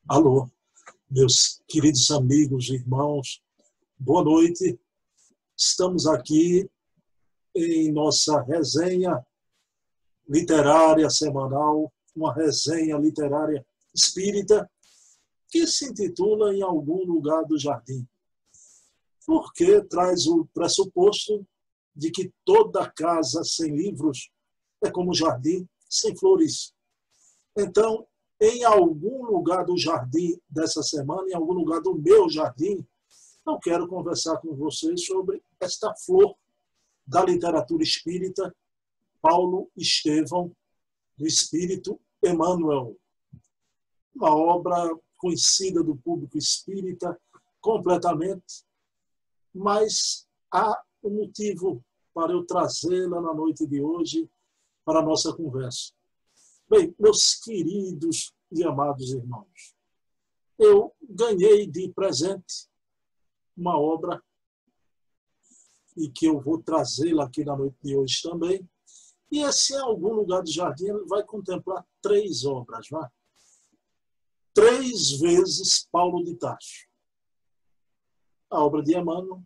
Alô, meus queridos amigos, irmãos, boa noite. Estamos aqui em nossa resenha literária semanal, uma resenha literária espírita, que se intitula Em Algum Lugar do Jardim, porque traz o pressuposto de que toda casa sem livros é como um jardim sem flores. Então, em algum lugar do jardim dessa semana, em algum lugar do meu jardim, eu quero conversar com vocês sobre esta flor da literatura espírita, Paulo Estevão, do Espírito Emmanuel. Uma obra conhecida do público espírita completamente, mas há um motivo para eu trazê-la na noite de hoje para a nossa conversa. Bem, meus queridos e amados irmãos, eu ganhei de presente uma obra e que eu vou trazê-la aqui na noite de hoje também. E esse Em Algum Lugar do Jardim ele vai contemplar 3 obras, não é? 3 vezes Paulo de Tarso. A obra de Emmanuel,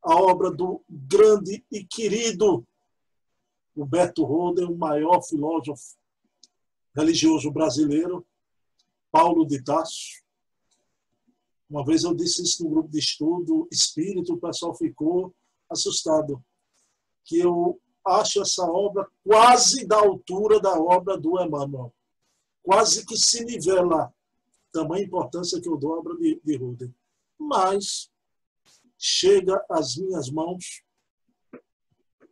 a obra do grande e querido Humberto Roder, o maior filósofo religioso brasileiro, Paulo de Tarso. Uma vez eu disse isso no grupo de estudo espírita, o pessoal ficou assustado, que eu acho essa obra quase da altura da obra do Emmanuel, quase que se nivela, tamanha importância que eu dou à obra de Roder. Mas chega às minhas mãos,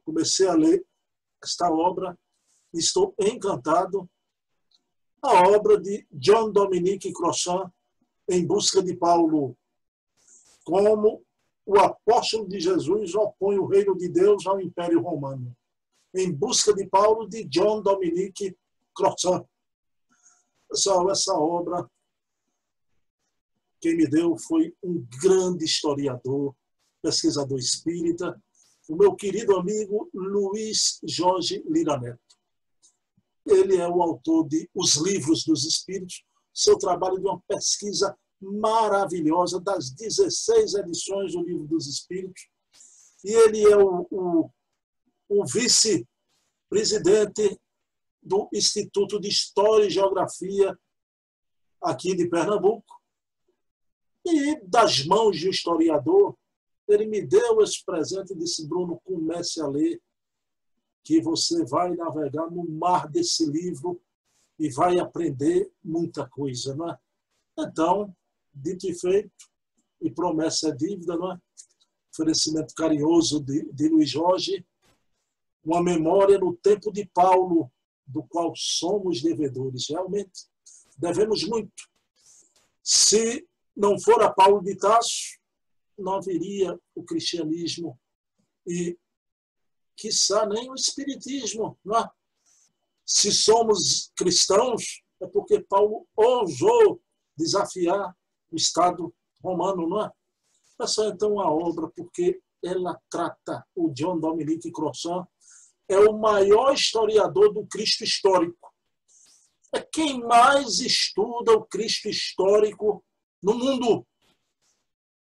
comecei a ler esta obra, estou encantado. A obra de John Dominique Crossan, Em Busca de Paulo, como o apóstolo de Jesus opõe o reino de Deus ao Império Romano. Em Busca de Paulo, de John Dominique Crossan. Pessoal, essa obra, quem me deu foi um grande historiador, pesquisador espírita, o meu querido amigo Luiz Jorge Lira Neto. Ele é o autor de Os Livros dos Espíritos, seu trabalho de uma pesquisa maravilhosa das 16 edições do Livro dos Espíritos. E ele é o vice-presidente do Instituto de História e Geografia aqui de Pernambuco. E das mãos de um historiador, ele me deu esse presente e disse: Bruno, comece a ler, que você vai navegar no mar desse livro e vai aprender muita coisa, não é? Então, dito e feito, e promessa é dívida, não é? Oferecimento carinhoso de Luiz Jorge, uma memória no tempo de Paulo, do qual somos devedores. Realmente, devemos muito. Se não for a Paulo de Tarso, não haveria o cristianismo e, quiçá, nem o espiritismo, não é? Se somos cristãos, é porque Paulo ousou desafiar o Estado romano, não é? Essa é então a obra, porque ela trata, o John Dominique Crossan é o maior historiador do Cristo histórico. É quem mais estuda o Cristo histórico no mundo.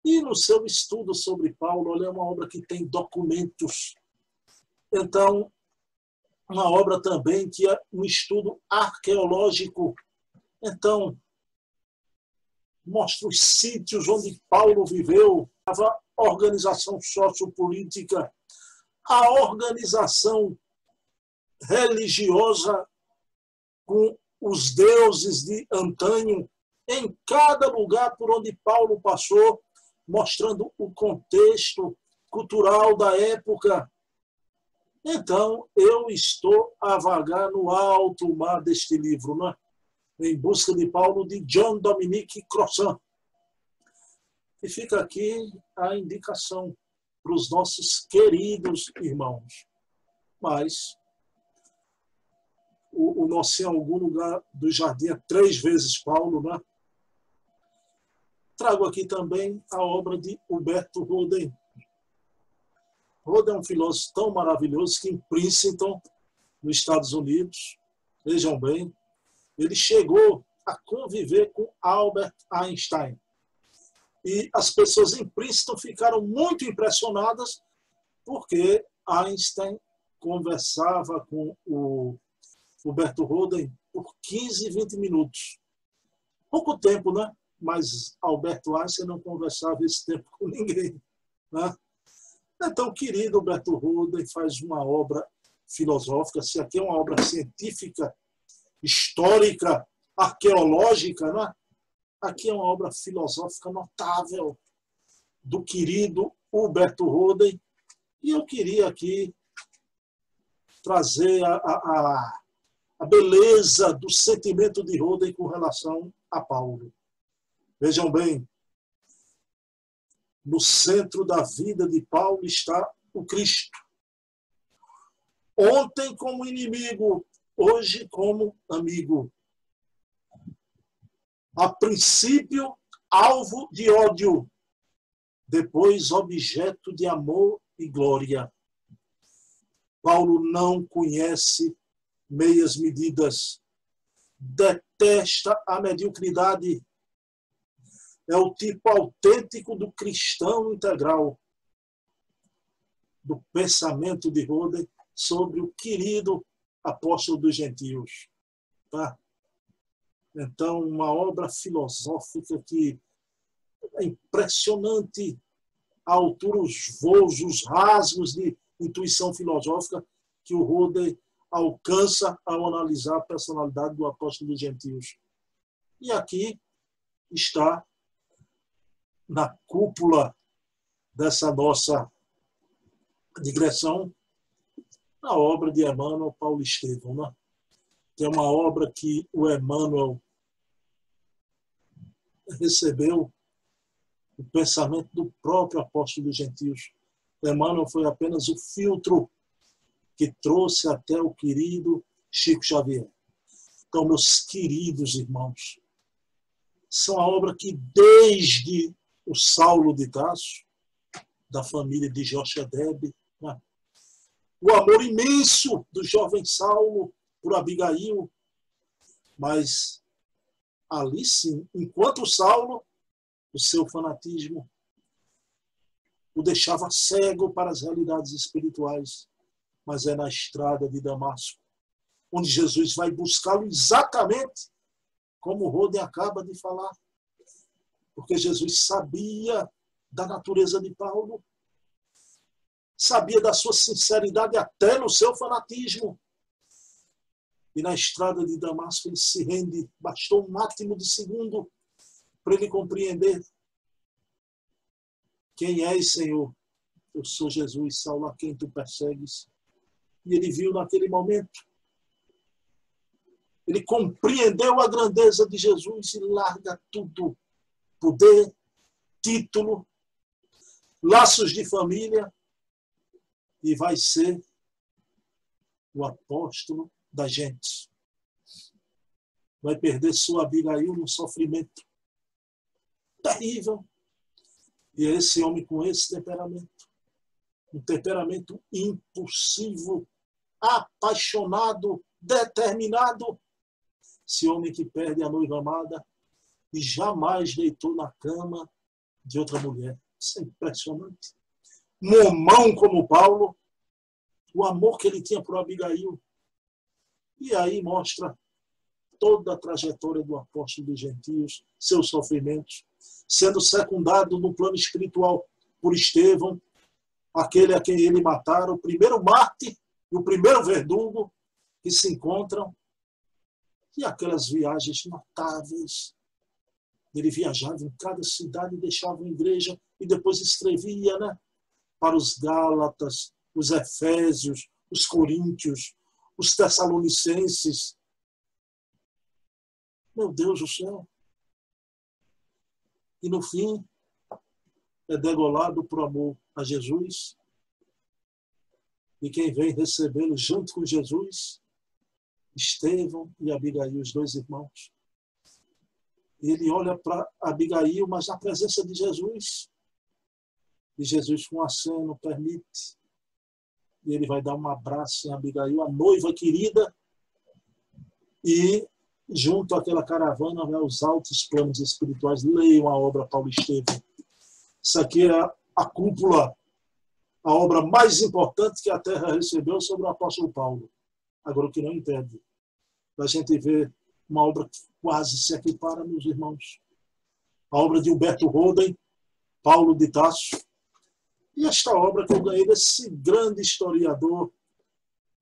E no seu estudo sobre Paulo, é uma obra que tem documentos. Então, uma obra também que é um estudo arqueológico. Então, mostra os sítios onde Paulo viveu, a organização sociopolítica, a organização religiosa com os deuses de antanho, em cada lugar por onde Paulo passou, mostrando o contexto cultural da época. Então, eu estou a vagar no alto mar deste livro, não é? Em Busca de Paulo, de John Dominique Crossan. E fica aqui a indicação para os nossos queridos irmãos. Mas o nosso Em Algum Lugar do Jardim é 3 vezes Paulo, né? Trago aqui também a obra de Humberto Roder. Roder é um filósofo tão maravilhoso que em Princeton, nos Estados Unidos, vejam bem, ele chegou a conviver com Albert Einstein. E as pessoas em Princeton ficaram muito impressionadas porque Einstein conversava com o Huberto Holden por 15, 20 minutos. Pouco tempo, né? Mas Alberto Einstein não conversava esse tempo com ninguém, né? Então, o querido Huberto Holden faz uma obra filosófica, se aqui é uma obra científica, histórica, arqueológica, né? Aqui é uma obra filosófica notável do querido Huberto Holden. E eu queria aqui trazer a beleza do sentimento de Holden com relação a Paulo. Vejam bem, no centro da vida de Paulo está o Cristo. Ontem como inimigo, hoje como amigo. A princípio, alvo de ódio, depois objeto de amor e glória. Paulo não conhece meias medidas, detesta a mediocridade. É o tipo autêntico do cristão integral, do pensamento de Holden sobre o querido apóstolo dos gentios. Tá? Então, uma obra filosófica que é impressionante, a altura, os voos, os rasgos de intuição filosófica que o Holden alcança ao analisar a personalidade do apóstolo dos gentios. E aqui está, na cúpula dessa nossa digressão, a obra de Emmanuel Paulo Estevão, né? Que é uma obra que o Emmanuel recebeu o pensamento do próprio apóstolo dos gentios. Emmanuel foi apenas o filtro que trouxe até o querido Chico Xavier. Então, meus queridos irmãos, são a obra que desde o Saulo de Tarso, da família de Jochebed, né? O amor imenso do jovem Saulo por Abigail, mas ali sim, enquanto Saulo, o seu fanatismo o deixava cego para as realidades espirituais, mas é na estrada de Damasco, onde Jesus vai buscá-lo exatamente como o Holden acaba de falar, porque Jesus sabia da natureza de Paulo, sabia da sua sinceridade até no seu fanatismo. E na estrada de Damasco ele se rende, bastou um átimo de segundo para ele compreender: quem és, Senhor? Eu sou Jesus, Saulo, a quem tu persegues. E ele viu naquele momento, ele compreendeu a grandeza de Jesus e larga tudo: poder, título, laços de família, e vai ser o apóstolo da gente. Vai perder sua Abigail num sofrimento terrível. E é esse homem com esse temperamento, um temperamento impulsivo, apaixonado, determinado, esse homem que perde a noiva amada e jamais deitou na cama de outra mulher. Isso é impressionante. Momão como Paulo, o amor que ele tinha por Abigail. E aí mostra toda a trajetória do apóstolo dos gentios, seus sofrimentos, sendo secundado no plano espiritual por Estevão, aquele a quem ele matara, o primeiro mártir e o primeiro verdugo que se encontram. E aquelas viagens notáveis. Ele viajava em cada cidade e deixava uma igreja e depois escrevia, né, para os Gálatas, os Efésios, os Coríntios, os Tessalonicenses. Meu Deus do céu. E no fim, é degolado por amor a Jesus. E quem vem recebê-lo junto com Jesus, Estevão e Abigail, os dois irmãos. Ele olha para Abigail, mas na presença de Jesus. E Jesus, com aceno, permite. E ele vai dar um abraço em Abigail, a noiva querida. E junto àquela caravana aos altos planos espirituais. Leiam a obra Paulo Estevam. Isso aqui é a cúpula, a obra mais importante que a Terra recebeu sobre o apóstolo Paulo. Agora, o que não entende, a gente vê uma obra que quase se equipara, meus irmãos. A obra de Humberto Roden, Paulo de Tarso. E esta obra que eu ganhei desse grande historiador,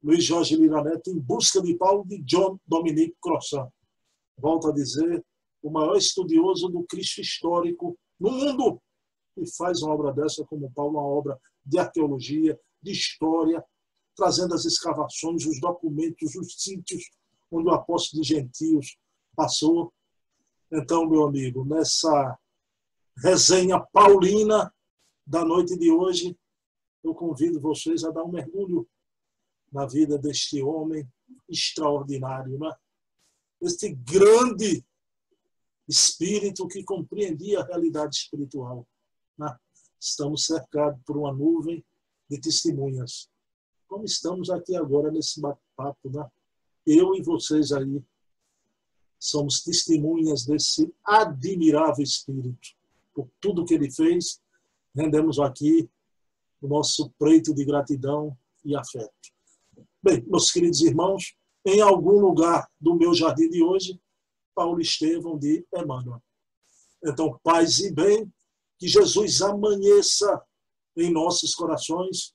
Luiz Jorge Lira Neto, Em Busca de Paulo, de John Dominique Crossan. Volto a dizer, o maior estudioso do Cristo histórico no mundo. E faz uma obra dessa, como Paulo, uma obra de arqueologia, de história, trazendo as escavações, os documentos, os sítios onde o apóstolo de gentios passou. Então, meu amigo, nessa resenha paulina da noite de hoje, eu convido vocês a dar um mergulho na vida deste homem extraordinário, né? Este grande espírito que compreendia a realidade espiritual. Né? Estamos cercados por uma nuvem de testemunhas. Como estamos aqui agora nesse bate-papo, né? Eu e vocês aí somos testemunhas desse admirável espírito. Por tudo que ele fez, rendemos aqui o nosso preito de gratidão e afeto. Bem, meus queridos irmãos, em algum lugar do meu jardim de hoje, Paulo Estevam de Emmanuel. Então, paz e bem, que Jesus amanheça em nossos corações.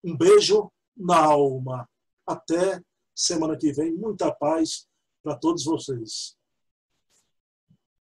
Um beijo na alma. Até semana que vem. Muita paz para todos vocês.